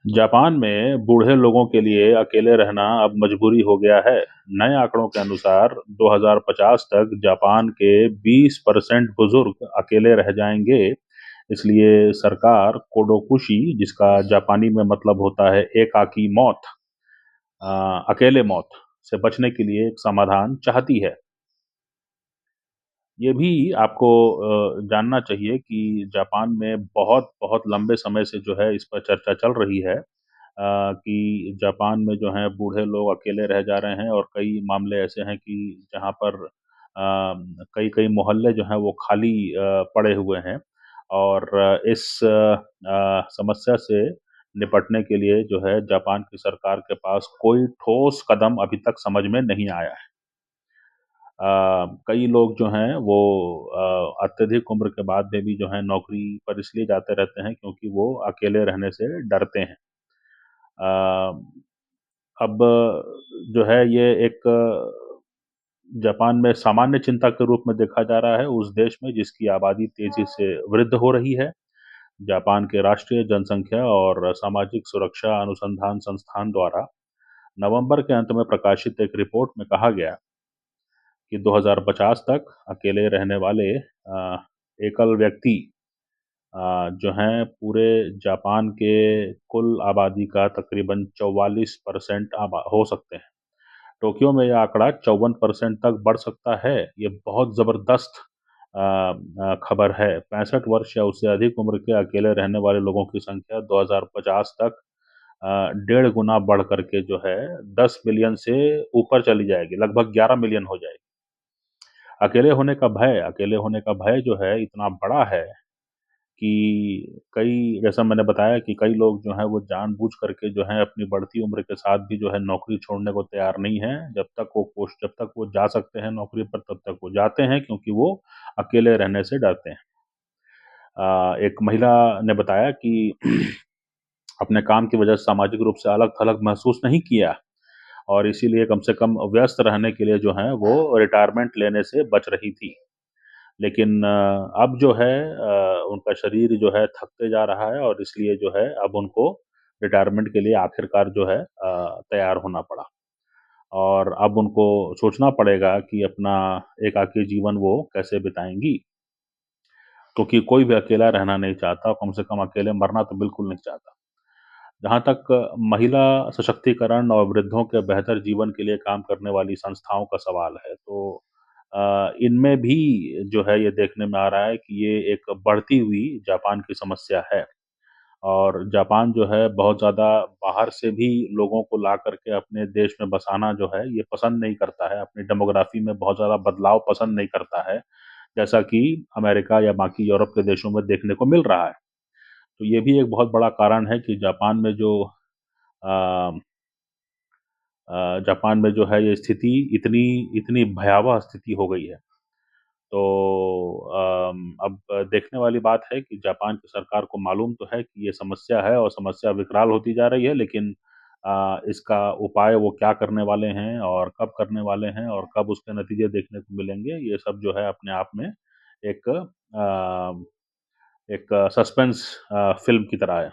Japan में बूढ़े लोगों के लिए अकेले रहना अब मजबूरी हो गया है। नए आंकड़ों के अनुसार 2050 तक जापान के 20% बुजुर्ग अकेले रह जाएंगे। इसलिए सरकार कोडोकुशी, जिसका जापानी में मतलब होता है एकाकी मौत, अकेले मौत से बचने के लिए एक समाधान चाहती है। ये भी आपको जानना चाहिए कि जापान में बहुत बहुत लंबे समय से जो है इस पर चर्चा चल रही है, कि जापान में जो है बूढ़े लोग अकेले रह जा रहे हैं और कई मामले ऐसे हैं कि जहाँ पर कई कई मोहल्ले जो हैं वो खाली पड़े हुए हैं। और इस समस्या से निपटने के लिए जो है जापान की सरकार के पास कोई ठोस कदम अभी तक समझ में नहीं आया है। कई लोग जो हैं वो अत्यधिक उम्र के बाद में भी जो है नौकरी पर इसलिए जाते रहते हैं क्योंकि वो अकेले रहने से डरते हैं। अ, अब जो है ये एक जापान में सामान्य चिंता के रूप में देखा जा रहा है उस देश में जिसकी आबादी तेजी से वृद्ध हो रही है। जापान के राष्ट्रीय जनसंख्या और सामाजिक सुरक्षा अनुसंधान संस्थान द्वारा नवंबर के अंत में प्रकाशित एक रिपोर्ट में कहा गया कि 2050 तक अकेले रहने वाले एकल व्यक्ति जो हैं पूरे जापान के कुल आबादी का तकरीबन 44% हो सकते हैं। टोक्यो में यह आंकड़ा 54% तक बढ़ सकता है। ये बहुत ज़बरदस्त खबर है। 65 वर्ष या उससे अधिक उम्र के अकेले रहने वाले लोगों की संख्या 2050 तक 1.5 गुना बढ़ करके जो है 10 मिलियन से ऊपर चली जाएगी, लगभग 11 मिलियन हो जाएगी। अकेले होने का भय जो है इतना बड़ा है कि कई, जैसा मैंने बताया कि कई लोग जो हैं वो जानबूझ करके जो है अपनी बढ़ती उम्र के साथ भी जो है नौकरी छोड़ने को तैयार नहीं हैं। जब तक वो जा सकते हैं नौकरी पर तब तक वो जाते हैं क्योंकि वो अकेले रहने से डरते हैं। एक महिला ने बताया कि अपने काम की वजह से सामाजिक रूप से अलग-थलग महसूस नहीं किया और इसीलिए कम से कम व्यस्त रहने के लिए जो है वो रिटायरमेंट लेने से बच रही थी। लेकिन अब जो है उनका शरीर जो है थकते जा रहा है और इसलिए जो है अब उनको रिटायरमेंट के लिए आखिरकार जो है तैयार होना पड़ा। और अब उनको सोचना पड़ेगा कि अपना एकाकी जीवन वो कैसे बिताएँगी, क्योंकि कोई भी अकेला रहना नहीं चाहता और कम से कम अकेले मरना तो बिल्कुल नहीं चाहता। जहाँ तक महिला सशक्तिकरण और वृद्धों के बेहतर जीवन के लिए काम करने वाली संस्थाओं का सवाल है, तो इनमें भी जो है ये देखने में आ रहा है कि ये एक बढ़ती हुई जापान की समस्या है। और जापान जो है बहुत ज़्यादा बाहर से भी लोगों को ला करके अपने देश में बसाना जो है ये पसंद नहीं करता है, अपनी डेमोग्राफी में बहुत ज़्यादा बदलाव पसंद नहीं करता है, जैसा कि अमेरिका या बाकी यूरोप के देशों में देखने को मिल रहा है। तो ये भी एक बहुत बड़ा कारण है कि अ जापान में जो है ये स्थिति इतनी इतनी भयावह स्थिति हो गई है। तो अब देखने वाली बात है कि जापान की सरकार को मालूम तो है कि ये समस्या है और समस्या विकराल होती जा रही है, लेकिन इसका उपाय वो क्या करने वाले हैं और कब करने वाले हैं और कब उसके नतीजे देखने को मिलेंगे, ये सब जो है अपने आप में एक सस्पेंस फ़िल्म की तरह है।